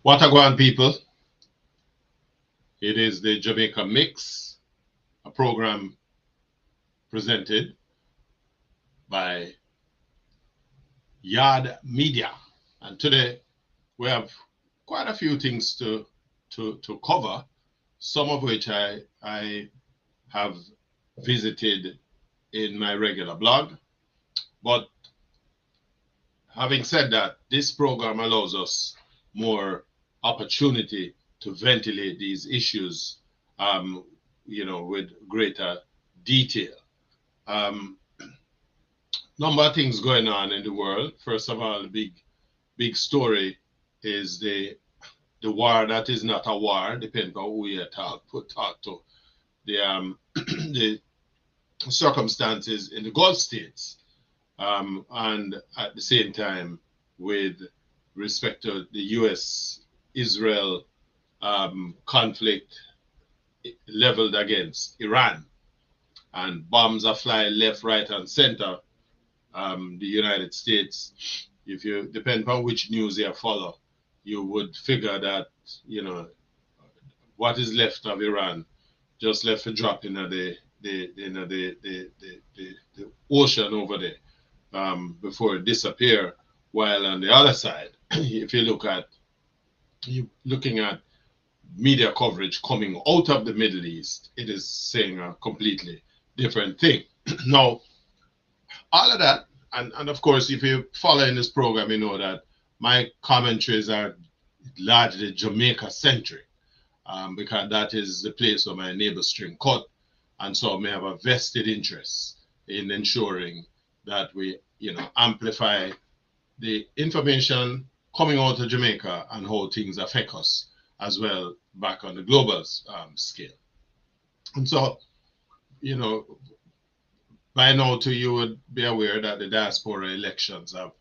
What a go on, people. It is the Jamaica Mix, a program presented by Yard Media. And today we have quite a few things to cover, some of which I have visited in my regular blog. But having said that, this program allows us more opportunity to ventilate these issues, with greater detail. Number of things going on in the world. First of all, the big story is the war that is not a war, depending on who you talk to. The the circumstances in the Gulf states, and at the same time with respect to the U.S.-Israel conflict leveled against Iran, and bombs are flying left, right, and center. The United States, if you depend on which news you follow, you would figure that what is left of Iran just left a drop in the ocean over there before it disappear. While on the other side, if you looking at media coverage coming out of the Middle East, it is saying a completely different thing. Now, all of that, and of course, if you follow in this program, you know that my commentaries are largely Jamaica centric, because that is the place where my neighbor string cut, and so I may have a vested interest in ensuring that we, amplify the information coming out of Jamaica and how things affect us as well back on the global scale. And so, by now too, you would be aware that the diaspora elections have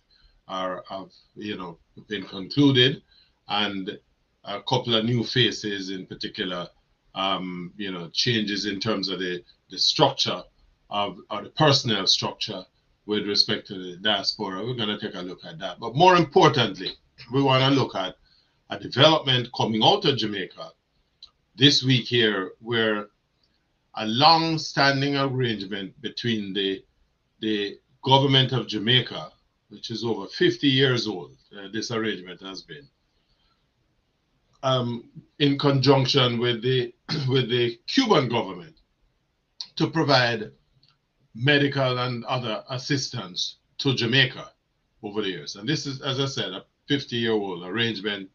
been concluded, and a couple of new faces in particular, changes in terms of the structure of the personnel structure with respect to the diaspora. We're going to take a look at that. But more importantly, we want to look at a development coming out of Jamaica this week here, where a long-standing arrangement between the government of Jamaica, which is over 50 years old, this arrangement has been, in conjunction with the Cuban government, to provide medical and other assistance to Jamaica over the years. And this is, as I said, a 50-year-old arrangement.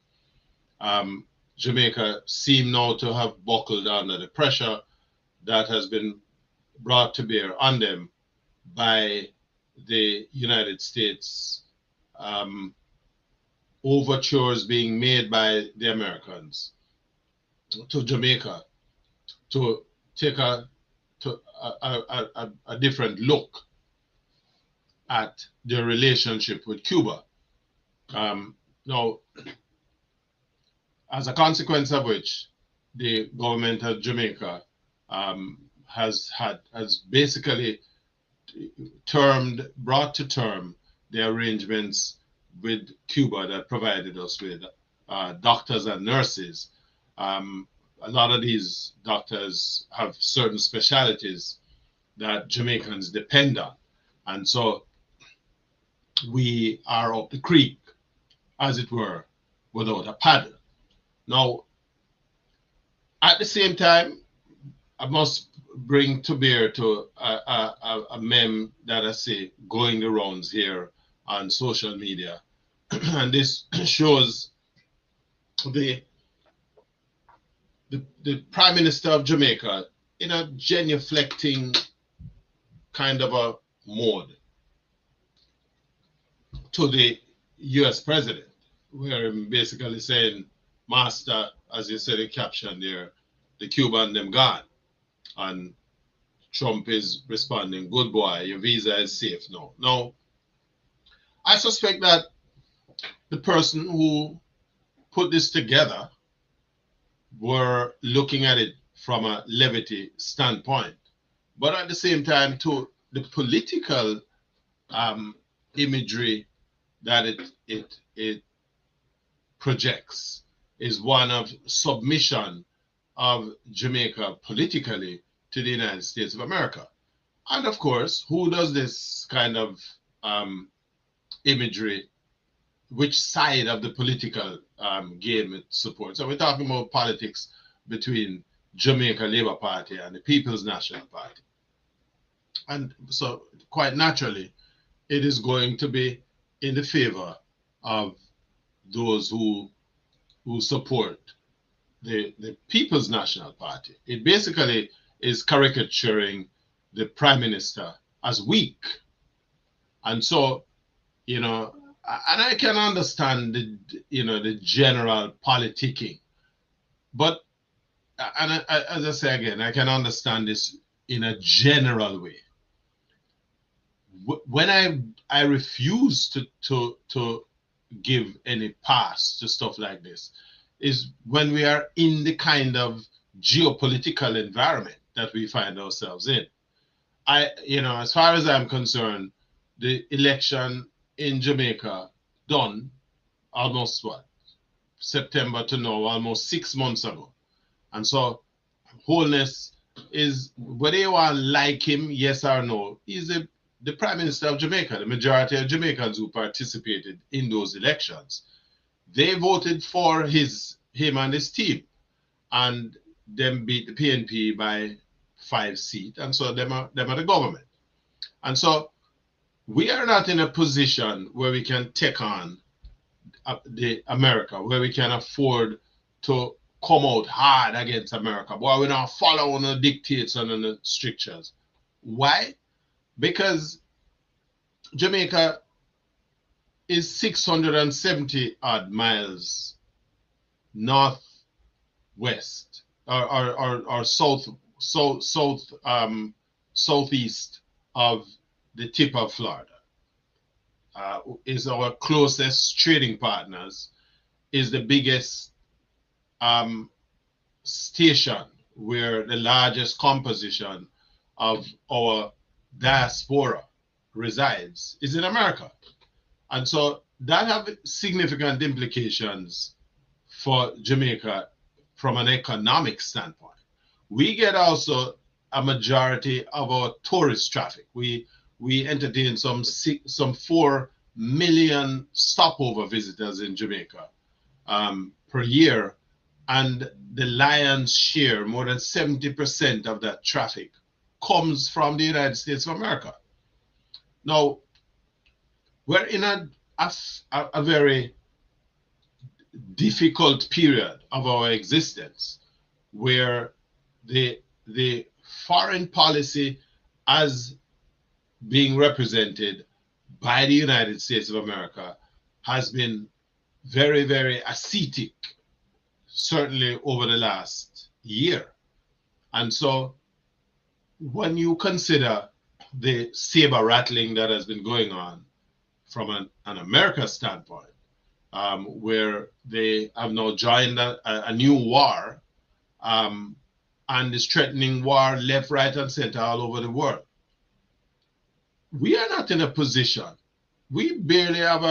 Jamaica seem now to have buckled under the pressure that has been brought to bear on them by the United States, overtures being made by the Americans to Jamaica to take a different look at their relationship with Cuba. Now, as a consequence of which, the government of Jamaica has basically brought to term the arrangements with Cuba that provided us with doctors and nurses. A lot of these doctors have certain specialties that Jamaicans depend on. And so we are up the creek, as it were, without a paddle. Now, at the same time, I must bring to bear to a meme that I see going the rounds here on social media. And this shows the Prime Minister of Jamaica in a genuflecting kind of a mode to the US President, where I'm basically saying, Master, as you said in caption there, the Cuban them gone. And Trump is responding, good boy, your visa is safe now. Now, I suspect that the person who put this together were looking at it from a levity standpoint. But at the same time, too, the political imagery that it projects is one of submission of Jamaica politically to the United States of America. And of course, who does this kind of imagery? Which side of the political game it supports? So we're talking about politics between Jamaica Labour Party and the People's National Party. And so quite naturally, it is going to be in the favor of those who support the People's National Party. It basically is caricaturing the Prime Minister as weak. And so, and I can understand the general politicking, but as I say again, I can understand this in a general way. When I refuse to give any pass to stuff like this is when we are in the kind of geopolitical environment that we find ourselves in. As far as I'm concerned, the election in Jamaica done almost September to now, almost 6 months ago. And so Holness is, whether you want to like him, yes or no, he's the Prime Minister of Jamaica. The majority of Jamaicans who participated in those elections, they voted for him and his team, and them beat the PNP by 5 seats, and so them are the government. And so we are not in a position where we can take on the America, where we can afford to come out hard against America. Boy, we don't follow on the dictates and on the strictures. Why? Because Jamaica is 670 odd miles northwest or southeast of the tip of Florida. Is our closest trading partners, is the biggest station where the largest composition of our diaspora resides is in America. And so that have significant implications for Jamaica from an economic standpoint. We get also a majority of our tourist traffic. We entertain some 4 million stopover visitors in Jamaica per year, and the lion's share, more than 70% of that traffic, comes from the United States of America. Now, we're in a very difficult period of our existence where the foreign policy as being represented by the United States of America has been very, very ascetic, certainly over the last year. And so when you consider the saber rattling that has been going on from an America standpoint, where they have now joined a new war, and is threatening war left, right, and center all over the world. We are not in a position. We barely have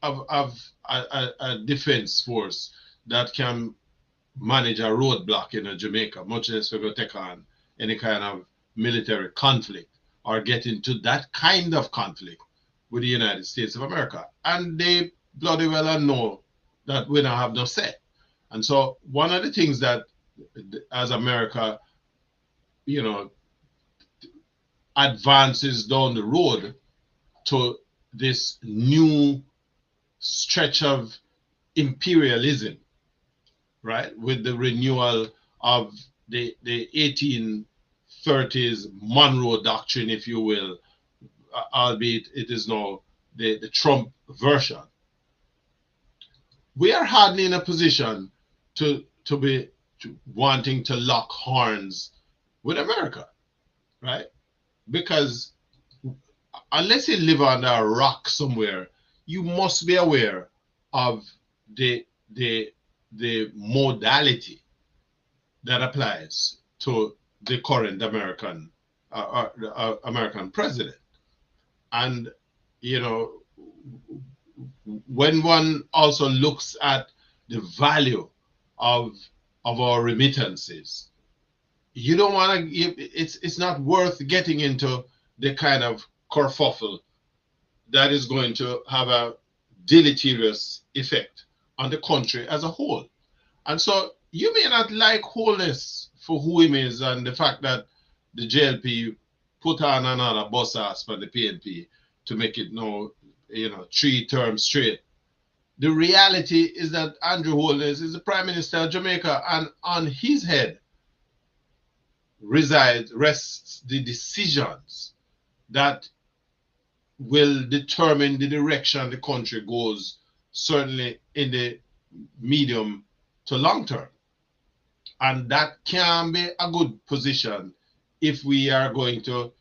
a defense force that can manage a roadblock in Jamaica, much less we're going to take on any kind of military conflict or get into that kind of conflict with the United States of America. And they bloody well know that we don't have no say. And so one of the things that as America, advances down the road to this new stretch of imperialism, right, with the renewal of the 1830s Monroe Doctrine, if you will, albeit it is now the Trump version. We are hardly in a position to be wanting to lock horns with America, right? Because unless you live under a rock somewhere, you must be aware of the modality that applies to the current American president. And when one also looks at the value of our remittances. You don't want to give, it's not worth getting into the kind of kerfuffle that is going to have a deleterious effect on the country as a whole. And so you may not like Holness for who he is and the fact that the JLP put on another bus ass for the PNP to make it no, 3 terms straight. The reality is that Andrew Holness is the Prime Minister of Jamaica, and on his head rests the decisions that will determine the direction the country goes, certainly in the medium to long term. And that can be a good position if we are going to,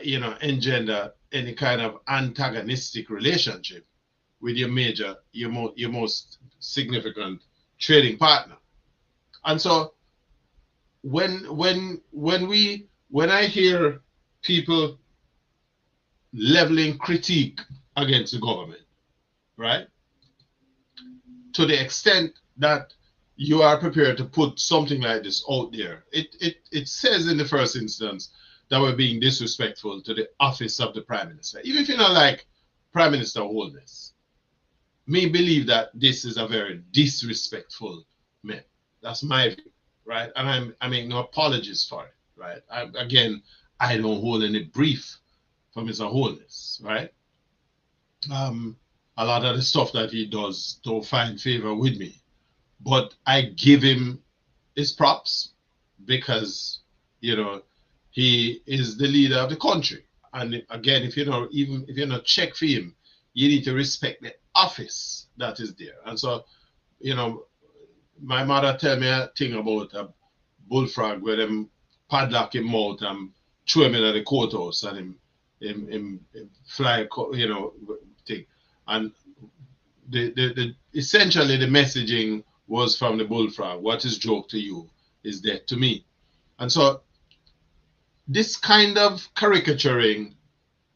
engender any kind of antagonistic relationship with your most significant trading partner. And so when I hear people leveling critique against the government, right, to the extent that you are prepared to put something like this out there, it says in the first instance that we're being disrespectful to the office of the Prime Minister. Even if you don't like Prime Minister Holness, me believe that this is a very disrespectful man. That's my view, right? And I make no apologies for it, right? I don't hold any brief for Mr. Holness, right? A lot of the stuff that he does don't find favor with me, but I give him his props because, he is the leader of the country. And again, if you're not check for him, you need to respect the office that is there. And so, my mother tell me a thing about a bullfrog where them padlock him out and throw him into the courthouse and him fly, thing. And the essentially the messaging was from the bullfrog: what is joke to you is death to me. And so this kind of caricaturing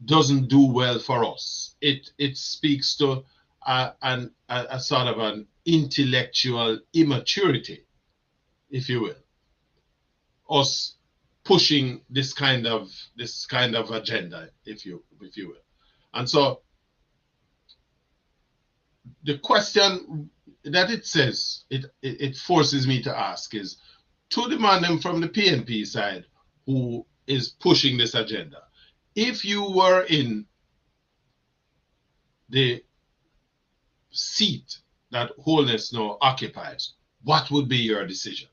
doesn't do well for us. It speaks to a sort of an intellectual immaturity, if you will. Us pushing this kind of agenda, if you will. And so the question that it says, it forces me to ask is, to the man from the PNP side who is pushing this agenda, if you were in the seat that Holness now occupies, what would be your decision?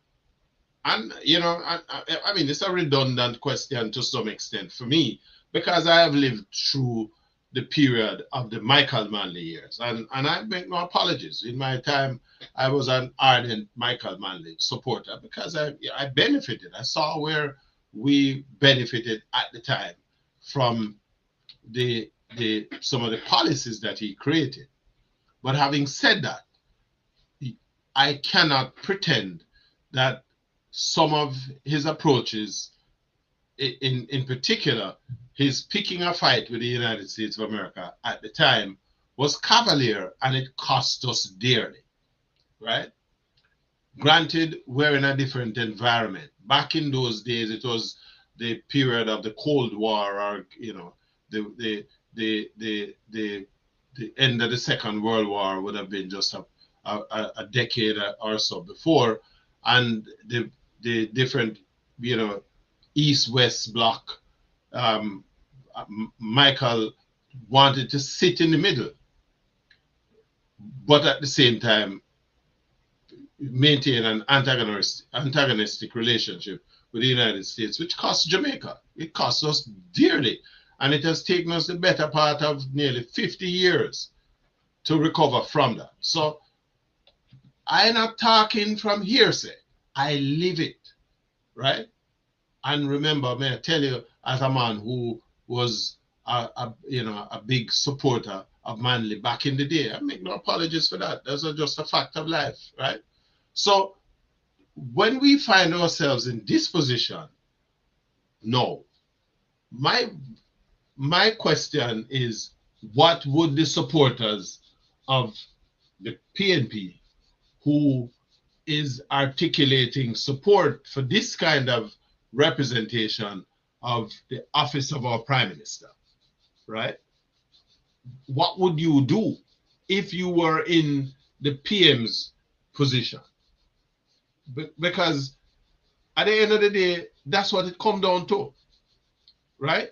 And, I mean, it's a redundant question to some extent for me, because I have lived through the period of the Michael Manley years. And I make no apologies. In my time, I was an ardent Michael Manley supporter because I benefited. I saw where we benefited at the time from some of the policies that he created. But having said that, I cannot pretend that some of his approaches, in particular, his picking a fight with the United States of America at the time, was cavalier, and it cost us dearly, right? Granted, we're in a different environment. Back in those days, it was the period of the Cold War, or the end of the Second World War would have been just a decade or so before, and the different East-West bloc. Michael wanted to sit in the middle, but at the same time maintain an antagonistic relationship with the United States, which cost Jamaica. It cost us dearly, and it has taken us the better part of nearly 50 years to recover from that. So I'm not talking from hearsay. I live it, right? And remember, may I tell you, as a man who was a big supporter of Manley back in the day, I make no apologies for that. That's just a fact of life, right? So when we find ourselves in this position, no. My question is, what would the supporters of the PNP who is articulating support for this kind of representation of the office of our prime minister, right? What would you do if you were in the PM's position? Because at the end of the day, that's what it comes down to, right?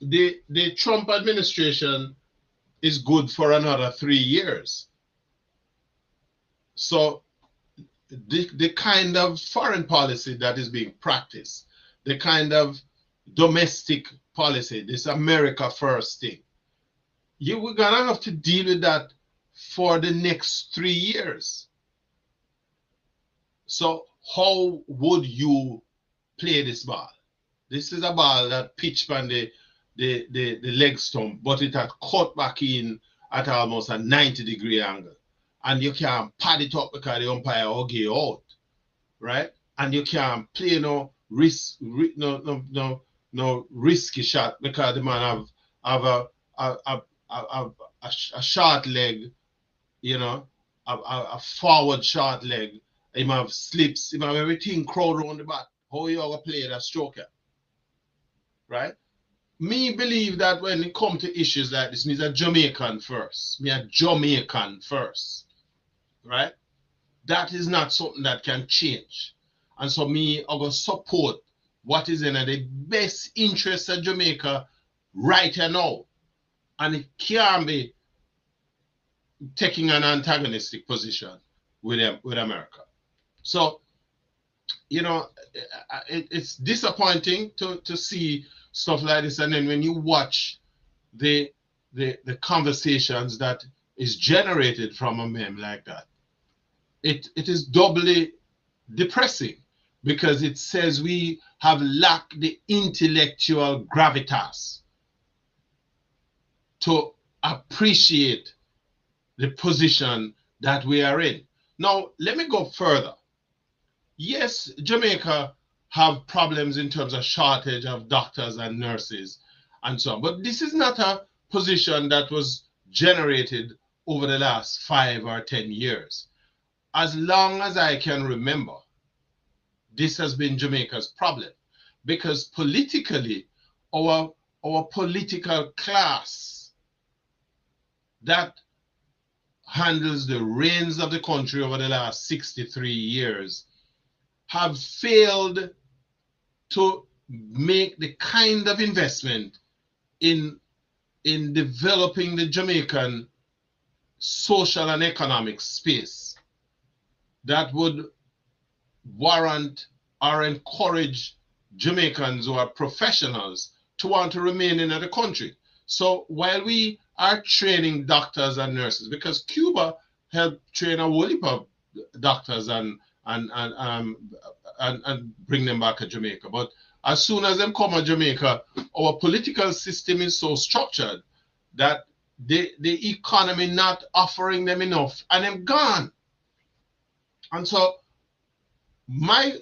The Trump administration is good for another 3 years. So the kind of foreign policy that is being practiced, the kind of domestic policy, this America first thing, we're gonna have to deal with that for the next 3 years. So how would you play this ball? This is a ball that pitched on the leg stump, but it had cut back in at almost a 90-degree angle. And you can't pad it up because the umpire will get out, right? And you can't play no risky shot because the man have a short leg, you know, a forward short leg. He might have slips, he might have everything crowd around the back. How you gonna play that stroker, right? Me believe that when it comes to issues like this, me a Jamaican first. Me a Jamaican first, right? That is not something that can change. And so me, I go support what is in the best interest of Jamaica right now. And it can't be taking an antagonistic position with America. So, you know, it's disappointing to see stuff like this. And then when you watch the conversations that is generated from a meme like that, it is doubly depressing because it says we have lacked the intellectual gravitas to appreciate the position that we are in. Now, let me go further. Yes, Jamaica have problems in terms of shortage of doctors and nurses and so on. But this is not a position that was generated over the last 5 or 10 years. As long as I can remember, this has been Jamaica's problem because politically, our political class that handles the reins of the country over the last 63 years have failed to make the kind of investment in developing the Jamaican social and economic space that would warrant or encourage Jamaicans who are professionals to want to remain in the country. So while we are training doctors and nurses, because Cuba helped train a whole heap of doctors and bring them back to Jamaica. But as soon as them come to Jamaica, our political system is so structured that the economy not offering them enough and them gone. And so my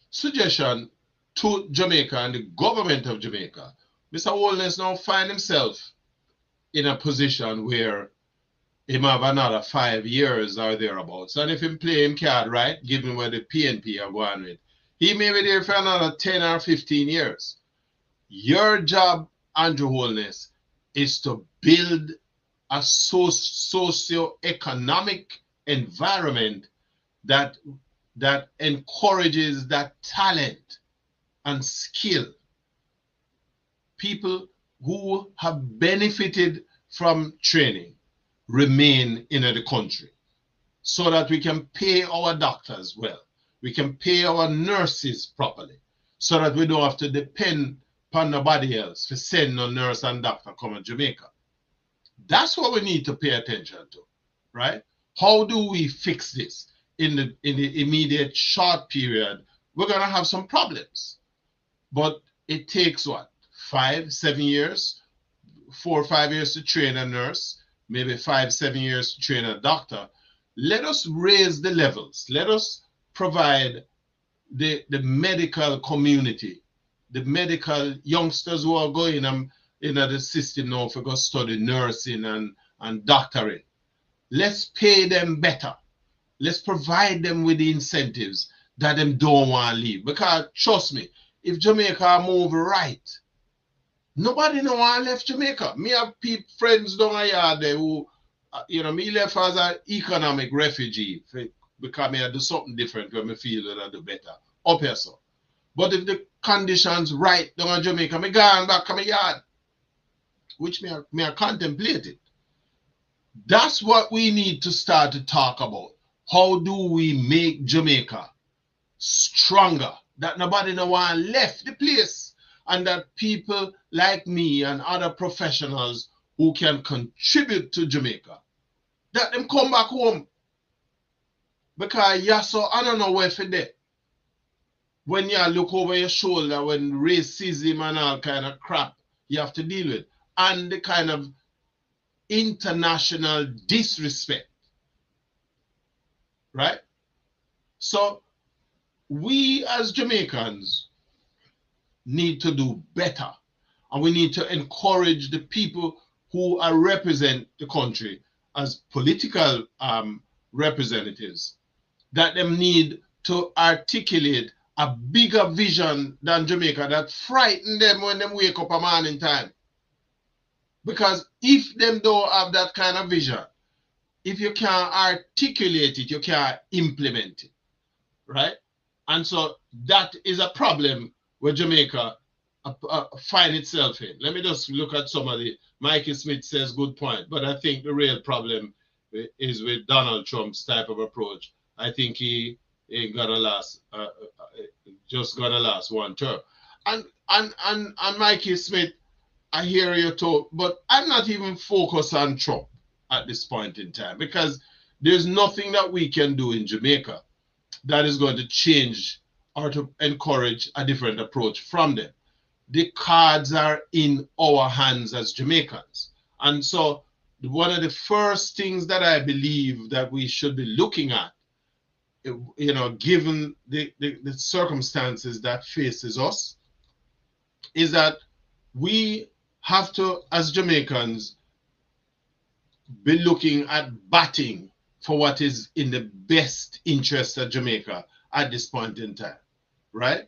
suggestion to Jamaica and the government of Jamaica, Mr. Holness now find himself in a position where he might have another 5 years or thereabouts. And if he play him card right, given where the PNP are going with, he may be there for another 10 or 15 years. Your job, Andrew Holness, is to build a socio-economic environment that encourages that talent and skill. People who have benefited from training remain in the country so that we can pay our doctors well, we can pay our nurses properly, so that we don't have to depend upon nobody else to send a nurse and doctor come to Jamaica. That's what we need to pay attention to, right? How do we fix this in the immediate short period? We're going to have some problems, but it takes what, 5, 7 years, 4 or 5 years to train a nurse, maybe 5, 7 years to train a doctor. Let us raise the levels. Let us provide the medical community, the medical youngsters who are going in the system now for go study nursing and doctoring. Let's pay them better. Let's provide them with the incentives that them don't want to leave. Because trust me, if Jamaica move right, nobody no want left Jamaica. Me have friends down here there who, me left as an economic refugee because me I do something different when me feel that I do better up here so. But if the conditions right down in Jamaica, me gone back to my yard, which me I contemplate it. That's what we need to start to talk about. How do we make Jamaica stronger? That nobody no one left the place, and that people like me and other professionals who can contribute to Jamaica, that them come back home. Because so I don't know where for that. When you look over your shoulder, when racism and all kind of crap you have to deal with, and the kind of international disrespect, right? So we as Jamaicans need to do better, and we need to encourage the people who are represent the country as political representatives, that them need to articulate a bigger vision than Jamaica that frighten them when them wake up a morning time. Because if them don't have that kind of vision, if you can't articulate it, you can't implement it, right? And so that is a problem where Jamaica find itself in. Let me just look at somebody. Mikey Smith says good point, but I think the real problem is with Donald Trump's type of approach. I think he ain't gonna last, just gonna last one term. And Mikey Smith, I hear you talk, but I'm not even focused on Trump at this point in time, because there's nothing that we can do in Jamaica that is going to change or to encourage a different approach from them. The cards are in our hands as Jamaicans. And so one of the first things that I believe that we should be looking at, given the circumstances that faces us, is that we have to, as Jamaicans, be looking at batting for what is in the best interest of Jamaica at this point in time, right?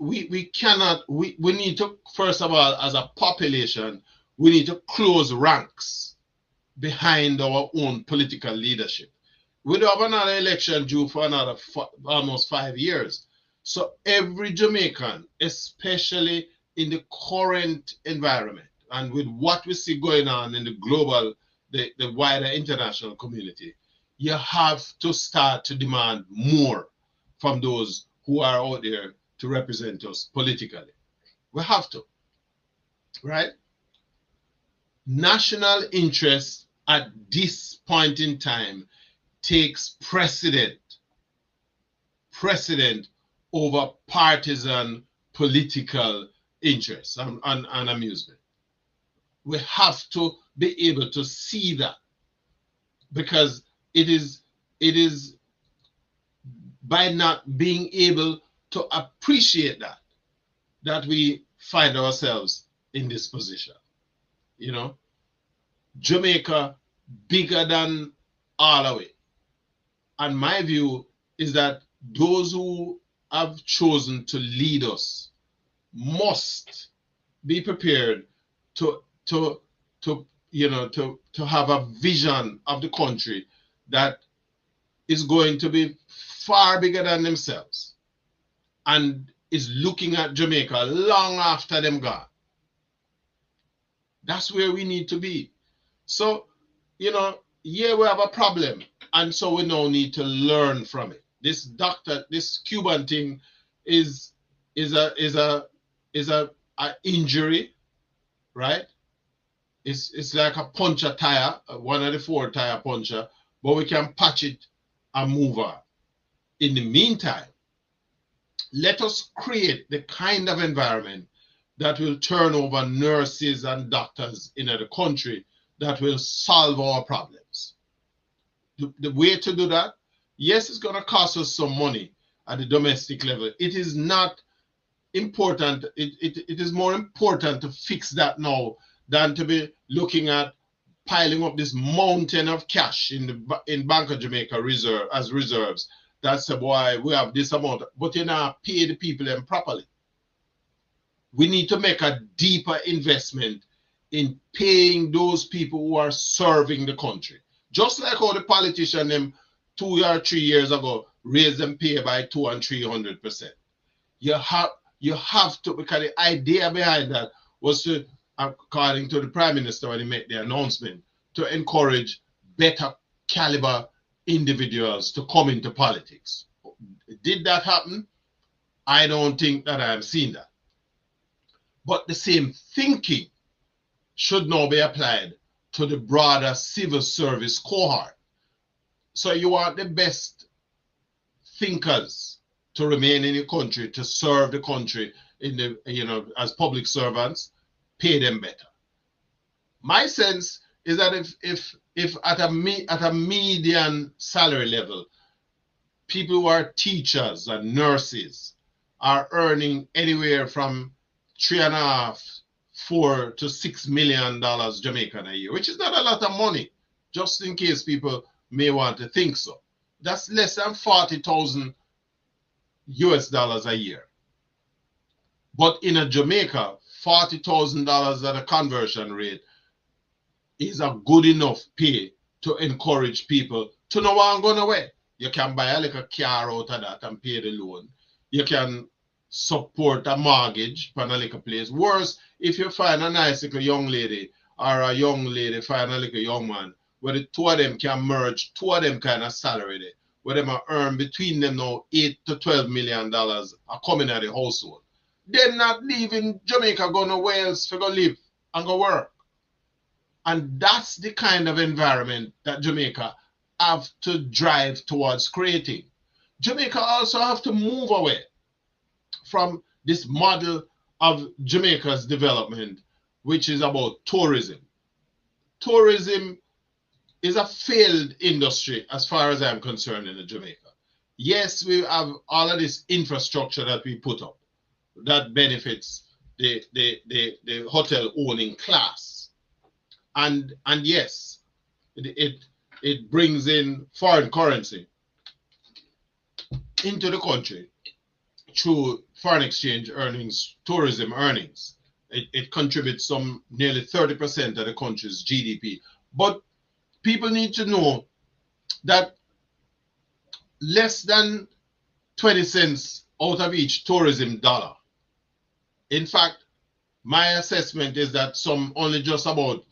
We need to, first of all, as a population, we need to close ranks behind our own political leadership. We don't have another election due for another almost 5 years. So every Jamaican, especially in the current environment and with what we see going on in the global, the wider international community, you have to start to demand more from those who are out there to represent us politically. We have to, right? National interest at this point in time takes precedent over partisan political interests and amusement. We have to be able to see that, because it is by not being able to appreciate that we find ourselves in this position. Jamaica bigger than all of it. And my view is that those who have chosen to lead us must be prepared to have a vision of the country that is going to be far bigger than themselves and is looking at Jamaica long after them gone. That's where we need to be. So, we have a problem, and so we now need to learn from it. This Cuban thing is a injury, right? It's like a puncture tire, one of the 4 tire puncture, but we can patch it and move on. In the meantime, let us create the kind of environment that will turn over nurses and doctors in the country that will solve our problems. The way to do that, yes, it's going to cost us some money at the domestic level. It is not important. It is more important to fix that now than to be looking at piling up this mountain of cash in Bank of Jamaica reserves. That's why we have this amount, but you know, pay the people them properly. We need to make a deeper investment in paying those people who are serving the country. Just like how the politician them 2 or 3 years ago raised them pay by 200% and 300%. You have to, because the idea behind that was to, according to the Prime Minister when he made the announcement, to encourage better caliber individuals to come into politics. Did that happen? I don't think that I have seen that. But the same thinking should now be applied to the broader civil service cohort. So you want the best thinkers to remain in the country, to serve the country in the, you know, as public servants, pay them better. My sense is that if at a median salary level, people who are teachers and nurses are earning anywhere from $3.5, $4 to $6 million Jamaican a year, which is not a lot of money, just in case people may want to think so. That's less than 40,000 US dollars a year. But in a Jamaica, $40,000 at a conversion rate is a good enough pay to encourage people to know what I'm going away. You can buy a little car out of that and pay the loan. You can support a mortgage for a little place. Worse, if you find a nice little young lady or a young lady find a little young man, where the two of them can merge, two of them kind of salary there, where them are earn between them now $8 to $12 million are coming out of the household. They're not leaving Jamaica, going to Wales to go live and go work. And that's the kind of environment that Jamaica have to drive towards creating. Jamaica also have to move away from this model of Jamaica's development, which is about tourism. Tourism is a failed industry as far as I'm concerned in Jamaica. Yes, we have all of this infrastructure that we put up that benefits the hotel owning class. And yes, it brings in foreign currency into the country through foreign exchange earnings, tourism earnings. It contributes some nearly 30% of the country's GDP. But people need to know that less than 20 cents out of each tourism dollar. In fact, my assessment is that some only just about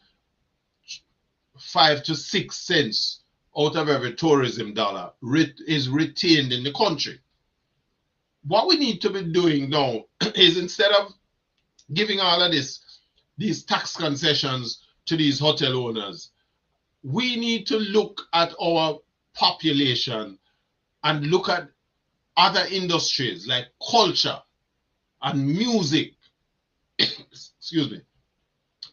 5 to 6 cents out of every tourism dollar is retained in the country. What we need to be doing now is, instead of giving all of these tax concessions to these hotel owners, we need to look at our population and look at other industries like culture and music, excuse me,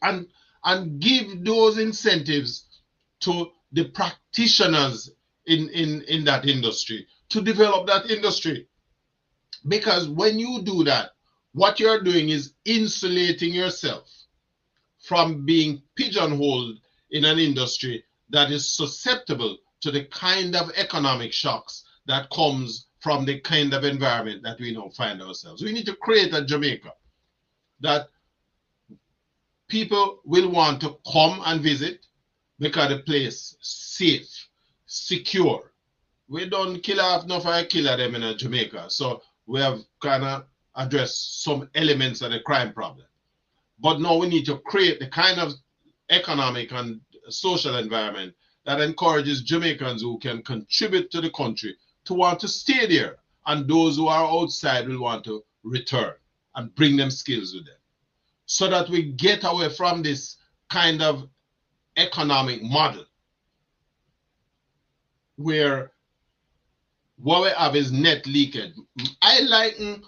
and give those incentives to the practitioners in that industry to develop that industry. Because when you do that, what you're doing is insulating yourself from being pigeonholed in an industry that is susceptible to the kind of economic shocks that comes from the kind of environment that we now find ourselves. We need to create a Jamaica that people will want to come and visit because the place is safe, secure. We don't kill off enough of killer them in Jamaica. So we have kind of addressed some elements of the crime problem. But now we need to create the kind of economic and social environment that encourages Jamaicans who can contribute to the country to want to stay there, and those who are outside will want to return and bring them skills with them, so that we get away from this kind of economic model where what we have is net leakage. I liken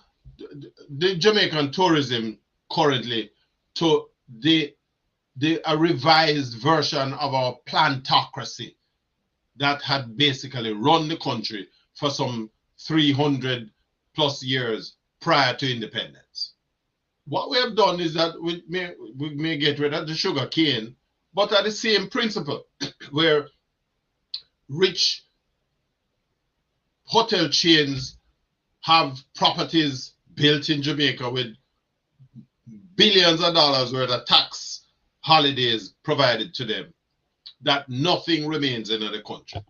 the Jamaican tourism currently to a revised version of our plantocracy that had basically run the country for some 300 plus years prior to independence. What we have done is that we may get rid of the sugar cane, but at the same principle, where rich hotel chains have properties built in Jamaica with billions of dollars worth of tax holidays provided to them, that nothing remains in the country,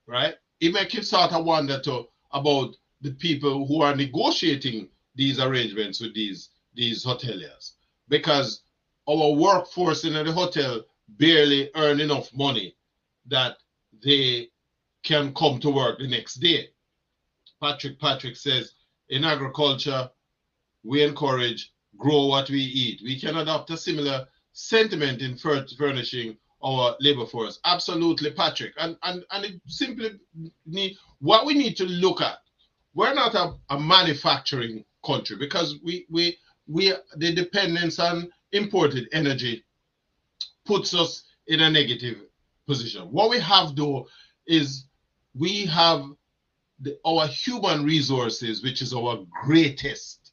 right? It makes you sort of wonder too about the people who are negotiating these arrangements with these hoteliers, because our workforce in the hotel barely earn enough money that they can come to work the next day. Patrick says, in agriculture, we encourage grow what we eat. We can adopt a similar sentiment in furnishing our labor force. Absolutely, Patrick. And it simply what we need to look at. We're not a manufacturing country, because we the dependence on imported energy puts us in a negative position. What we have though is we have our human resources, which is our greatest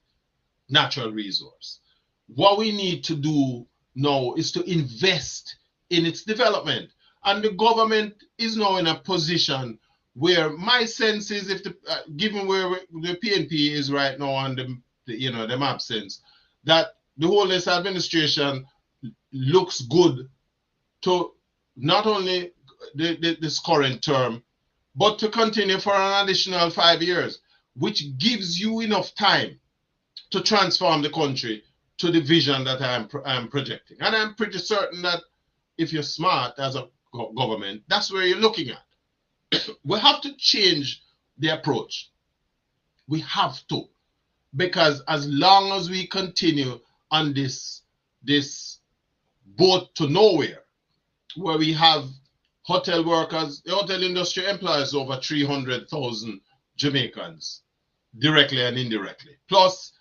natural resource. What we need to do now is to invest in its development. And the government is now in a position where my sense is, if given where the PNP is right now and the absence, that the whole this administration looks good to not only this current term, but to continue for an additional 5 years, which gives you enough time to transform the country to the vision that I'm projecting. And I'm pretty certain that if you're smart as a government, that's where you're looking at. We have to change the approach. We have to. Because as long as we continue on this boat to nowhere, where we have hotel workers, the hotel industry employs over 300,000 Jamaicans, directly and indirectly. Plus,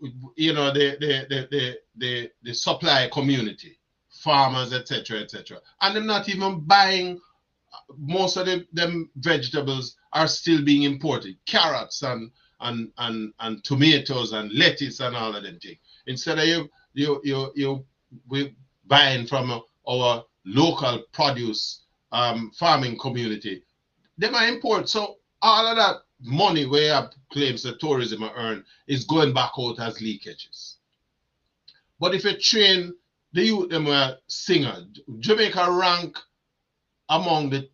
the supply community, farmers, etc., etc. And they're not even buying, most of them vegetables are still being imported. Carrots and tomatoes and lettuce and all of them things. Instead of you buying from our local produce farming community, they might import. So all of that money where claims that tourism are earned is going back out as leakages. But if you train the youth, them were singer, Jamaica rank among the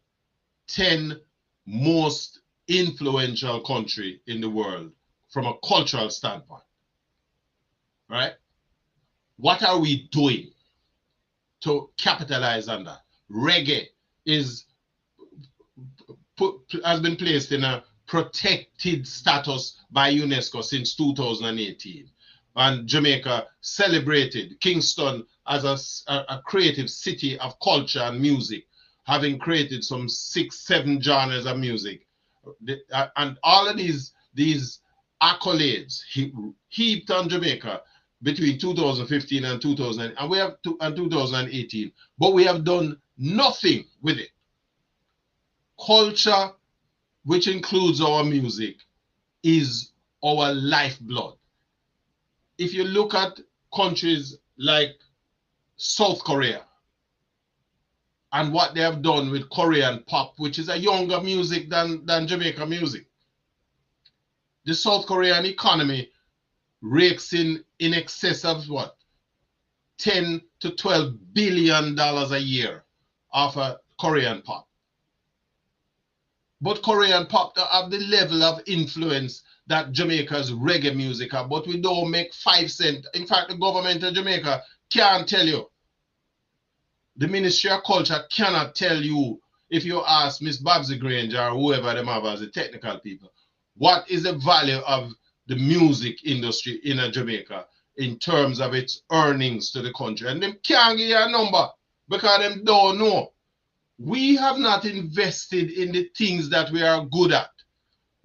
10 most influential country in the world from a cultural standpoint, right? What are we doing to capitalize on that? Reggae has been placed in a protected status by UNESCO since 2018. And Jamaica celebrated Kingston as a creative city of culture and music, having created some 6-7 genres of music. And all of these accolades heaped on Jamaica between 2015 and 2018, but we have done nothing with it. Culture, which includes our music, is our lifeblood. If you look at countries like South Korea and what they have done with Korean pop, which is a younger music than Jamaica music, the South Korean economy rakes in excess of what? $10 to $12 billion a year off of Korean pop. But Korean pop don't have the level of influence that Jamaica's reggae music have, but we don't make 5 cents. In fact, the government of Jamaica can't tell you. The Ministry of Culture cannot tell you, if you ask Miss Babsy Granger or whoever them have as the technical people, what is the value of the music industry in Jamaica in terms of its earnings to the country. And them can't give you a number because them don't know. We have not invested in the things that we are good at,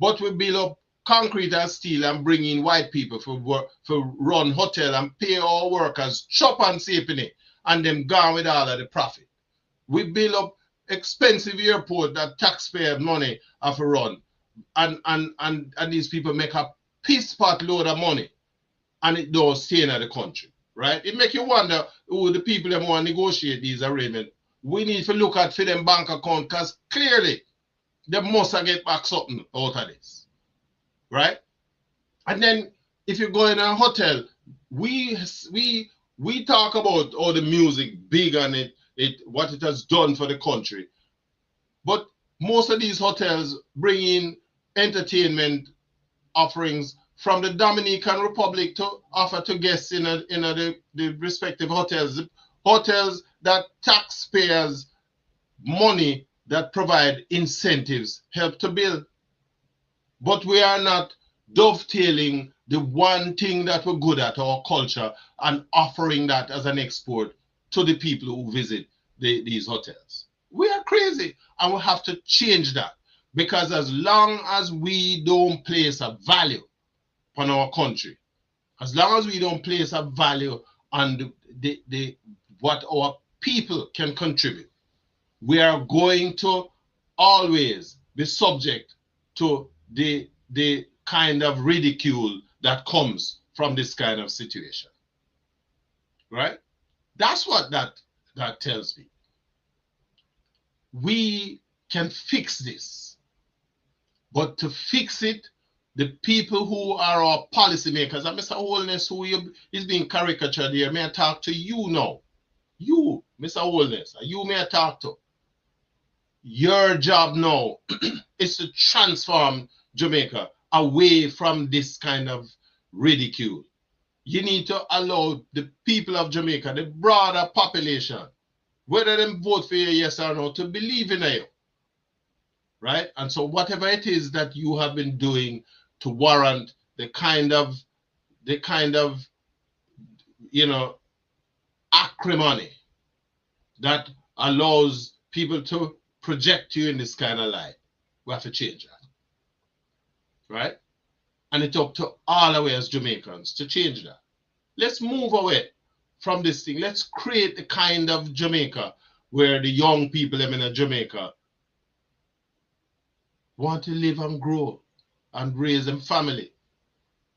but we build up concrete and steel and bring in white people for run hotel and pay our workers chop and safety and them gone with all of the profit. We build up expensive airport that taxpayer money have to run, and these people make a piss pot load of money and it don't stay in the country, right? It make you wonder who the people that want to negotiate these arrangements. We need to look at for them bank account because clearly they must get back something out of this, right? And then if you go in a hotel, we talk about all the music big and what it has done for the country, but most of these hotels bring in entertainment offerings from the Dominican Republic to offer to guests in the respective hotels. Hotels that taxpayers' money that provide incentives help to build. But we are not dovetailing the one thing that we're good at, our culture, and offering that as an export to the people who visit these hotels. We are crazy, and we have to change that. Because as long as we don't place a value on our country, as long as we don't place a value on what our people can contribute, we are going to always be subject to the kind of ridicule that comes from this kind of situation. Right? That's what that tells me. We can fix this. But to fix it, the people who are our policymakers, and Mr. Holness, who is being caricatured here, may I talk to you now? You, Mr. Holness, you may I talk to. Your job now is to transform Jamaica away from this kind of ridicule. You need to allow the people of Jamaica, the broader population, whether they vote for you yes or no, to believe in you. Right? And so whatever it is that you have been doing to warrant the kind of acrimony that allows people to project you in this kind of light, we have to change that. Right? And it's up to all of us as Jamaicans to change that. Let's move away from this thing. Let's create the kind of Jamaica where the young people in Jamaica want to live and grow and raise them family.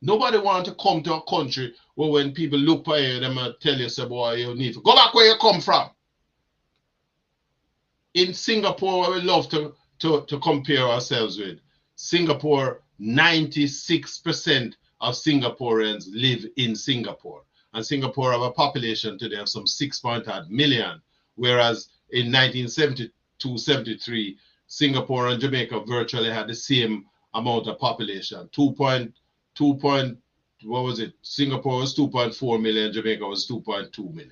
Nobody want to come to a country where when people look at you, they might tell you, say, boy, you need to go back where you come from. In Singapore, we love to compare ourselves with. Singapore, 96% of Singaporeans live in Singapore. And Singapore have a population today of some 6.8 million, whereas in 1972-73, Singapore and Jamaica virtually had the same amount of population. What was it? Singapore was 2.4 million, Jamaica was 2.2 million.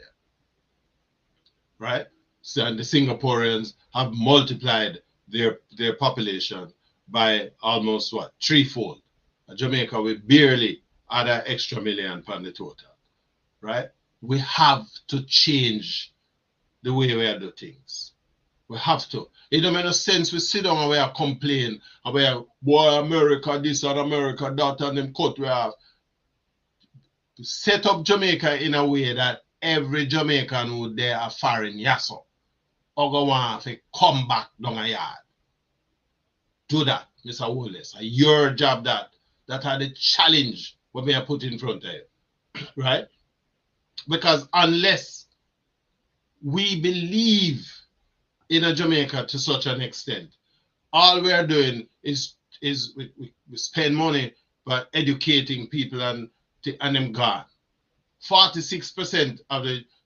Right? So, and the Singaporeans have multiplied their population by almost what? Threefold. Jamaica, we barely add an extra million on the total. Right? We have to change the way we do things. We have to. It don't make no sense we sit down and we are complaining and we are, boy, America this and America that, and them cut we have. Set up Jamaica in a way that every Jamaican who there a foreign yasso or go want to come back down a yard. Do that, Mr. Wallace. Your job that are the challenge what we are put in front of you. Right? Because unless we believe in a Jamaica to such an extent, all we are doing is we spend money by educating people and them gone. 46%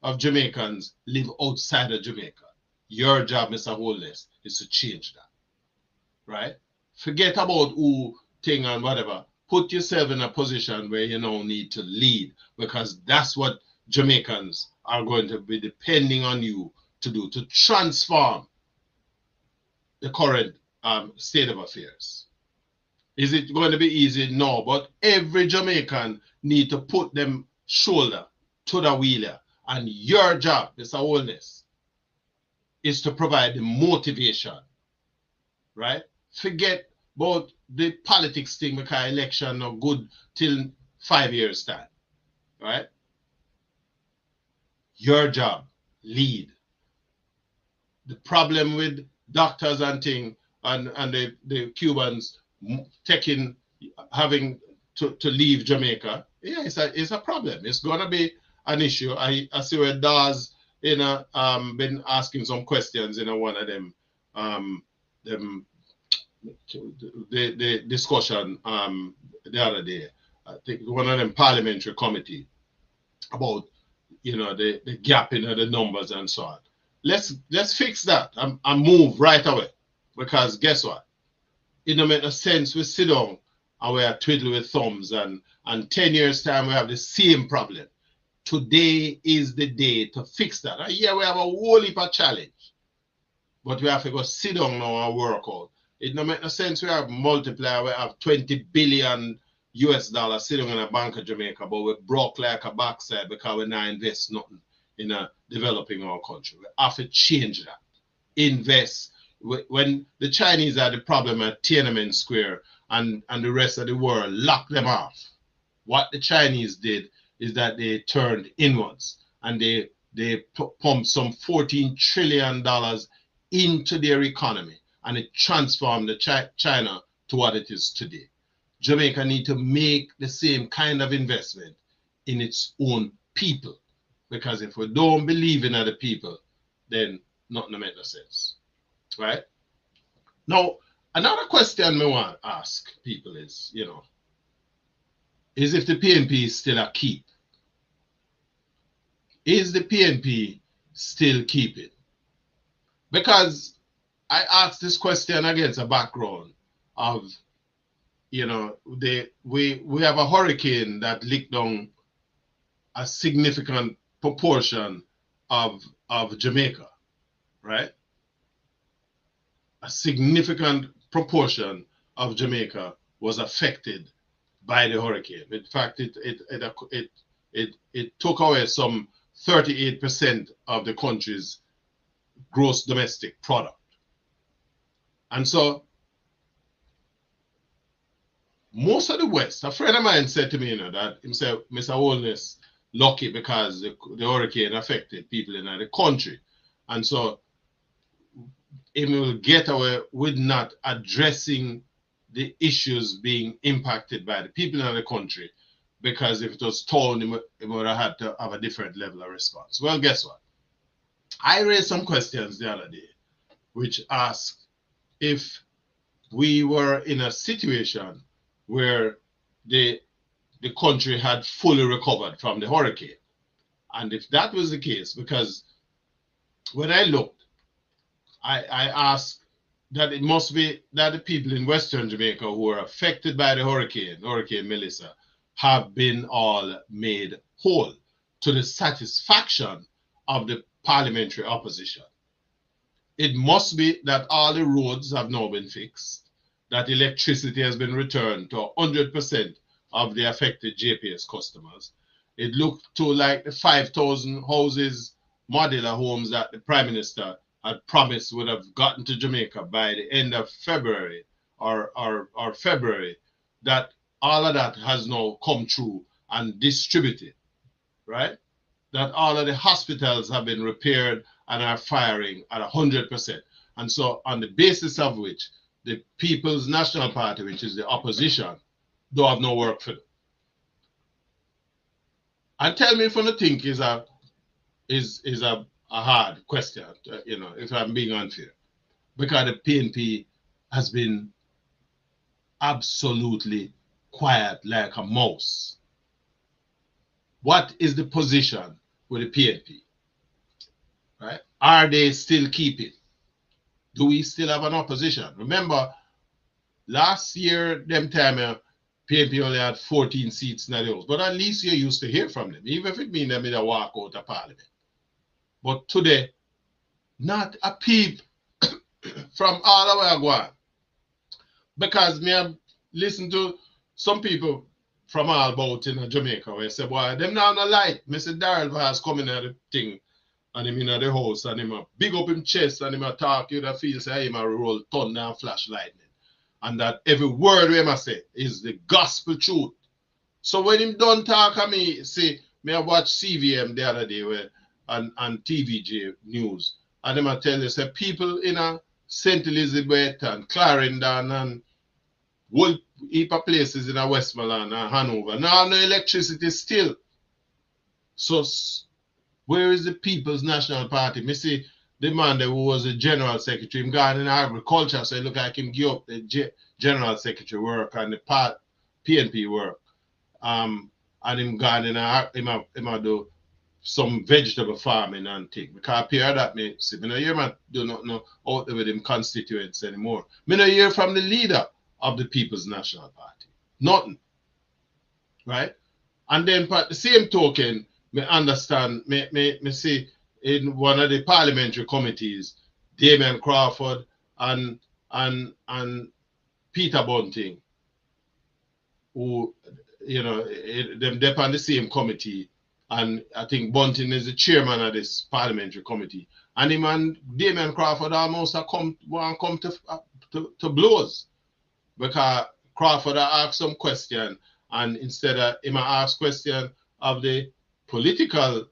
of Jamaicans live outside of Jamaica. Your job, Mr. Holness, is to change that. Right? Forget about who, thing and whatever. Put yourself in a position where you now need to lead, because that's what Jamaicans are going to be depending on you to do, to transform the current state of affairs. Is it going to be easy? No, but every Jamaican need to put them shoulder to the wheeler. And your job, Mr. Holness, is to provide the motivation, right? Forget about the politics thing, because election are good till 5 years time, right? Your job, lead. The problem with doctors and thing and the Cubans having to leave Jamaica, yeah, it's a problem. It's gonna be an issue. I see where Dawes been asking some questions in one of them them the discussion the other day. I think one of them parliamentary committee about the gap in the numbers and so on. Let's fix that and move right away, because guess what? It don't make no sense we sit down and we are twiddling with thumbs and 10 years time we have the same problem. Today is the day to fix that. And yeah, we have a whole heap of challenge, but we have to go sit down now and work out. It don't make no sense we have multiply, we have 20 billion US dollars sitting in a bank of Jamaica, but we're broke like a backside because we not invest nothing in developing our country. We have to change that. Invest. When the Chinese had the problem at Tiananmen Square and the rest of the world locked them off, what the Chinese did is that they turned inwards and they pumped some $14 trillion into their economy, and it transformed China to what it is today. Jamaica need to make the same kind of investment in its own people, because if we don't believe in other people, then nothing makes no sense, right? Now, another question I want to ask people is, is if the PNP is still a keep. Is the PNP still keeping? Because I asked this question against a background of, we have a hurricane that licked down a significant proportion of Jamaica, right? A significant proportion of Jamaica was affected by the hurricane. In fact, it took away some 38% of the country's gross domestic product. And so most of the West, a friend of mine said to me, that himself, Mr. Holness, lucky because the hurricane affected people in the country. And so it will get away with not addressing the issues being impacted by the people in the country, because if it was told, it would have had to have a different level of response. Well, guess what? I raised some questions the other day, which asked if we were in a situation where the country had fully recovered from the hurricane. And if that was the case, because when I looked, I asked that it must be that the people in Western Jamaica who were affected by the Hurricane Melissa, have been all made whole to the satisfaction of the parliamentary opposition. It must be that all the roads have now been fixed, that electricity has been returned to 100% of the affected JPS customers. It looked to like the 5,000 houses, modular homes that the Prime Minister had promised would have gotten to Jamaica by the end of February or February, that all of that has now come true and distributed, right? That all of the hospitals have been repaired and are firing at 100%. And so on the basis of which the People's National Party, which is the opposition, don't have no work for them. And tell me if you think is a hard question, if I'm being unfair, because the PNP has been absolutely quiet like a mouse. What is the position with the PNP? Right? Are they still keeping? Do we still have an opposition? Remember, last year, them time, PNP only had 14 seats in the House, but at least you used to hear from them, even if it means they made a walk out of Parliament. But today, not a peep from all the way around. Because me have listened to some people from all about in Jamaica where say, boy, them now no light. Mr. Darrell Vaz coming at the thing and him in the house and him a big up him chest and him a talk, you that feel say him a roll thunder and flash lightning. And that every word we must say is the gospel truth. So when him done talk at me, see, me I watch CVM the other day where and TVJ News, and them I tell you, say people in St. Elizabeth and Clarendon and whole heap of places in Westmoreland and Hanover now no electricity still. So where is the People's National Party? Me see the man that was a general secretary, him gone in agriculture, so it look like him give up the general secretary work and the PNP work. And him gone in him a do some vegetable farming and thing. Because appear that me see, me no hear man do not know out there with him constituents anymore. Me no hear from the leader of the People's National Party. Nothing. Right? And then but the same token, me understand, me see in one of the parliamentary committees, Damien Crawford and Peter Bunting, who them dep on the same committee, and I think Bunting is the chairman of this parliamentary committee. And him and Damien Crawford almost come to blows, because Crawford asked some question, and instead of him ask question of the political,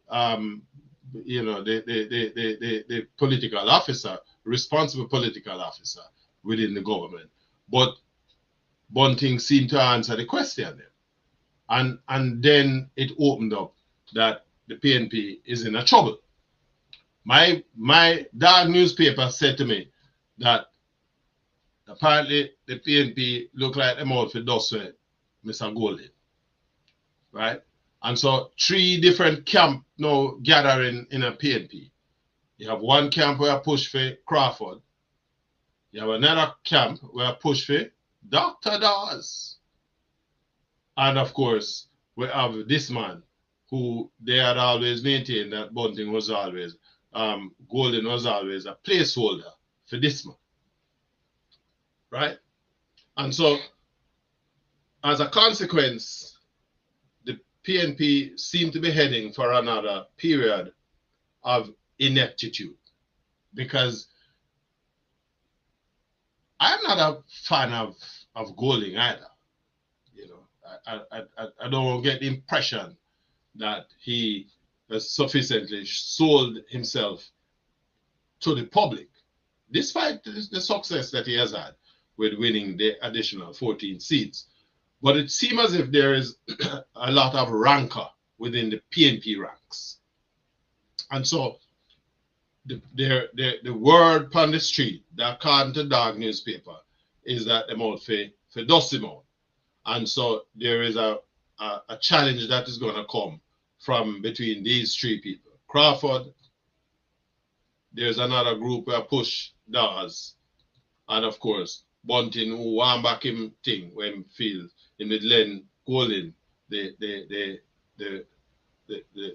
the political officer, responsible political officer within the government, but Bunting seemed to answer the question then. And then it opened up that the PNP is in a trouble. My dog newspaper said to me that apparently the PNP look like them out for dust with Mr. Golden. Right? And so 3 different camps now gathering in a PNP. You have one camp where I push for Crawford. You have another camp where I push for Dr. Dawes. And of course, we have this man who they had always maintained that Bunting was always, Golden was always a placeholder for this man. Right? And so, as a consequence, the PNP seemed to be heading for another period of ineptitude, because I'm not a fan of Golding either. I don't get the impression that he has sufficiently sold himself to the public, despite the success that he has had with winning the additional 14 seats. But it seems as if there is a lot of rancor within the PNP ranks. And so the word upon the street, that according to Dog newspaper, is that they're out for dust him out. And so there is a challenge that is going to come from between these 3 people. Crawford, there's another group where push Dawes, and of course Bunting, who want back him thing when he feels in the lend Golden the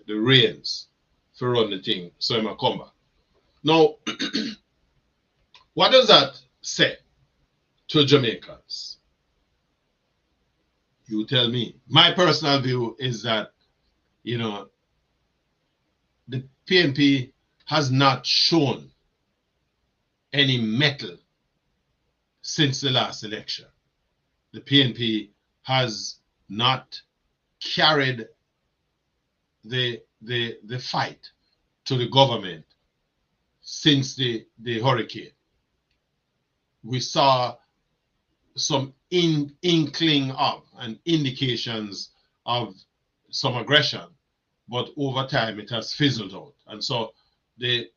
reins for run the thing, so he might come back. Now, what does that say to Jamaicans? You tell me. My personal view is that, the PNP has not shown any mettle since the last election. The PNP has not carried the fight to the government since the hurricane. We saw some inkling of and indications of some aggression, but over time it has fizzled out. And so the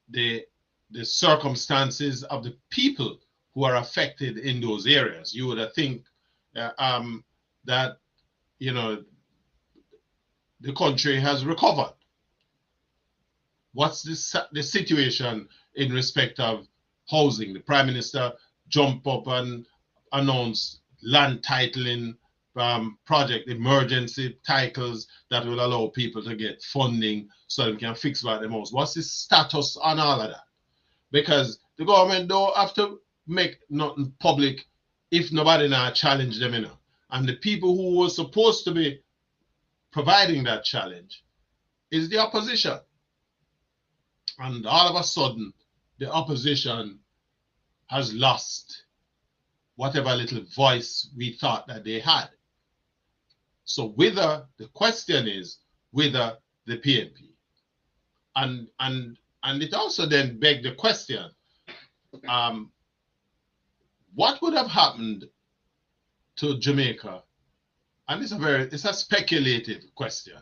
circumstances of the people who are affected in those areas, you would think that the country has recovered. What's the situation in respect of housing? The Prime Minister jumped up and announced land titling project, emergency titles that will allow people to get funding so they can fix back the house. What's the status on all of that? Because the government don't have to make nothing public if nobody now challenge them, And the people who were supposed to be providing that challenge is the opposition. And all of a sudden, the opposition has lost whatever little voice we thought that they had. So whether the question is whether the PNP, and it also then begged the question, what would have happened to Jamaica? And it's a speculative question.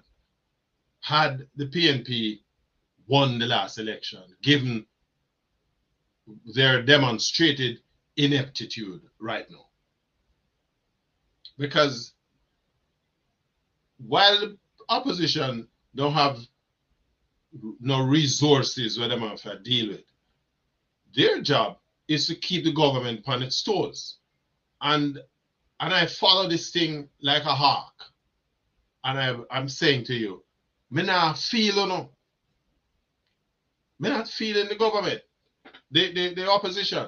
had the PNP won the last election, given their demonstrated ineptitude right now. Because while the opposition don't have no resources where they have to deal with, their job is to keep the government on its toes. And I follow this thing like a hawk. And I'm saying to you, me not feel, you know, me not feeling the government, the opposition.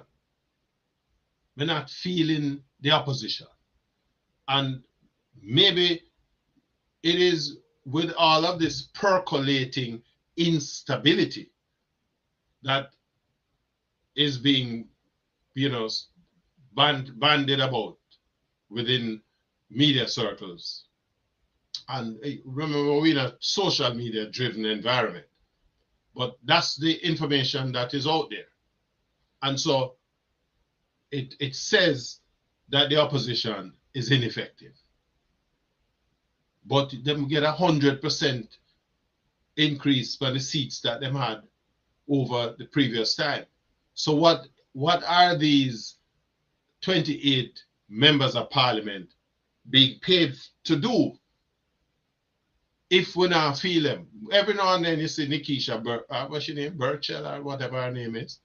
Me not feeling the opposition. And maybe it is with all of this percolating instability that is being, you know, bandied about within media circles. And remember, we're in a social media driven environment, but that's the information that is out there. And so it says that the opposition is ineffective, but them get 100% increase by the seats that them had over the previous time. So what are these 28 members of parliament being paid to do if we not feel them? Every now and then you see Nikisha, what's her name, Burchell or whatever her name is.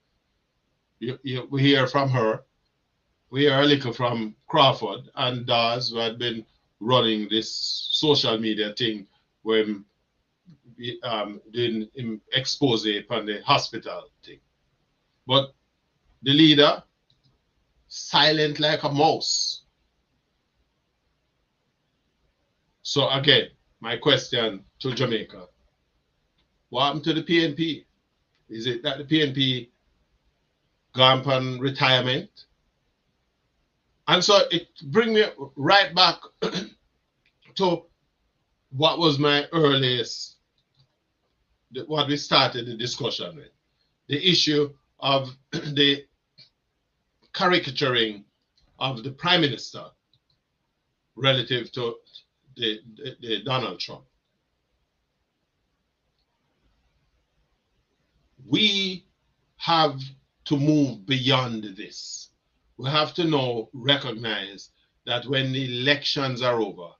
We hear from her. We hear a little from Crawford and Dawes, who had been running this social media thing when doing expose on the hospital thing. But the leader, silent like a mouse. So again, my question to Jamaica, what happened to the PNP? Is it that the PNP gone on retirement? And so it brings me right back to what was my earliest, what we started the discussion with, the issue of the caricaturing of the Prime Minister relative to the Donald Trump. We have to move beyond this. We have to now recognize that when the elections are over,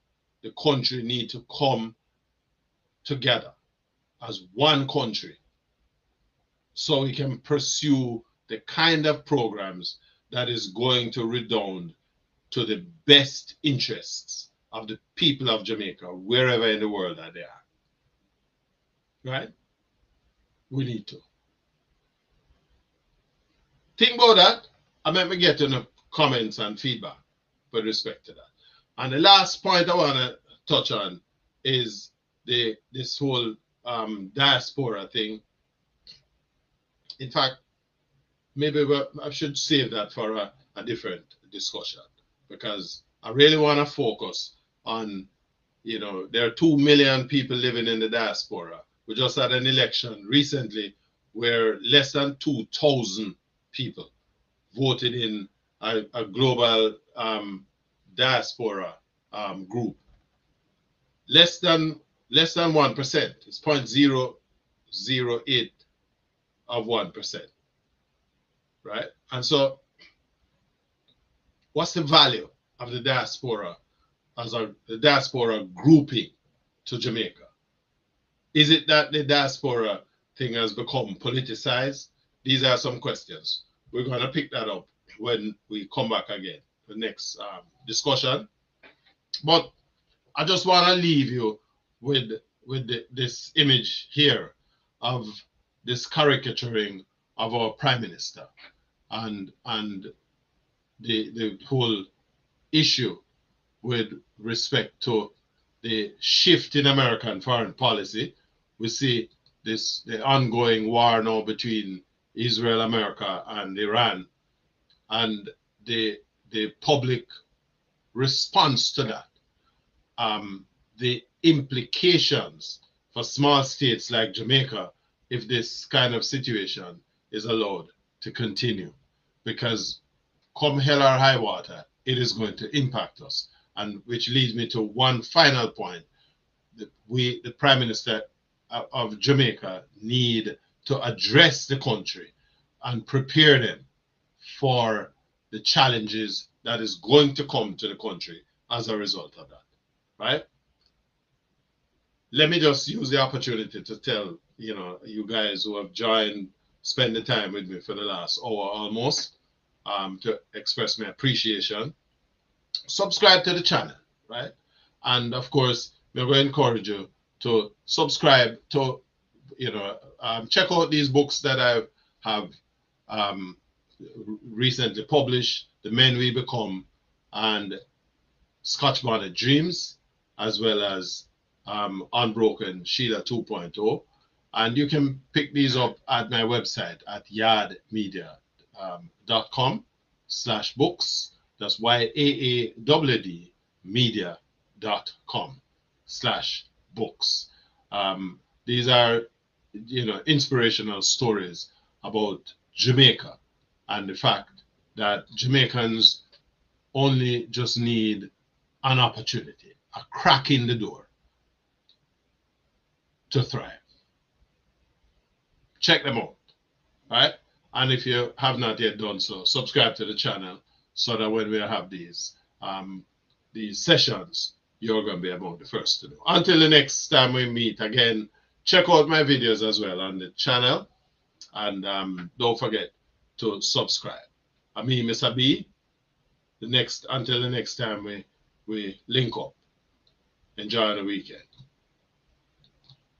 the country needs to come together as one country so we can pursue the kind of programs that is going to redound to the best interests of the people of Jamaica, wherever in the world that they are. Right? We need to. Think about that. I might be getting comments and feedback with respect to that. And the last point I want to touch on is this whole diaspora thing. In fact, maybe I should save that for a different discussion, because I really want to focus on, you know, there are 2 million people living in the diaspora. We just had an election recently where less than 2,000 people voted in a global diaspora group. Less than 1%. It's 0.008 of 1%. Right? And so what's the value of the diaspora as the diaspora grouping to Jamaica? Is it that the diaspora thing has become politicized? These are some questions. We're going to pick that up when we come back again, the next discussion. But I just want to leave you with this image here of this caricaturing of our Prime Minister and the whole issue with respect to the shift in American foreign policy. We see the ongoing war now between Israel, America, and Iran, and the public response to that, the implications for small states like Jamaica if this kind of situation is allowed to continue, because come hell or high water, it is going to impact us. And which leads me to one final point. The Prime Minister of Jamaica need to address the country and prepare them for the challenges that is going to come to the country as a result of that, right? Let me just use the opportunity to tell you guys who have joined, spend the time with me for the last hour almost, to express my appreciation. Subscribe to the channel, right? And of course, we're going to encourage you to subscribe to, check out these books that I have recently published: The Men We Become and Scotch Bonnet Dreams, as well as Unbroken Sheila 2.0. And you can pick these up at my website at yaadmedia.com/books. That's YAAWD media.com/books. These are, inspirational stories about Jamaica and the fact that Jamaicans only just need an opportunity, a crack in the door to thrive. Check them out, right? And if you have not yet done so, subscribe to the channel so that when we have these sessions, you're going to be among the first to know. Until the next time we meet again, check out my videos as well on the channel, and don't forget to subscribe. I'm Mr. B. Until the next time we link up. Enjoy the weekend.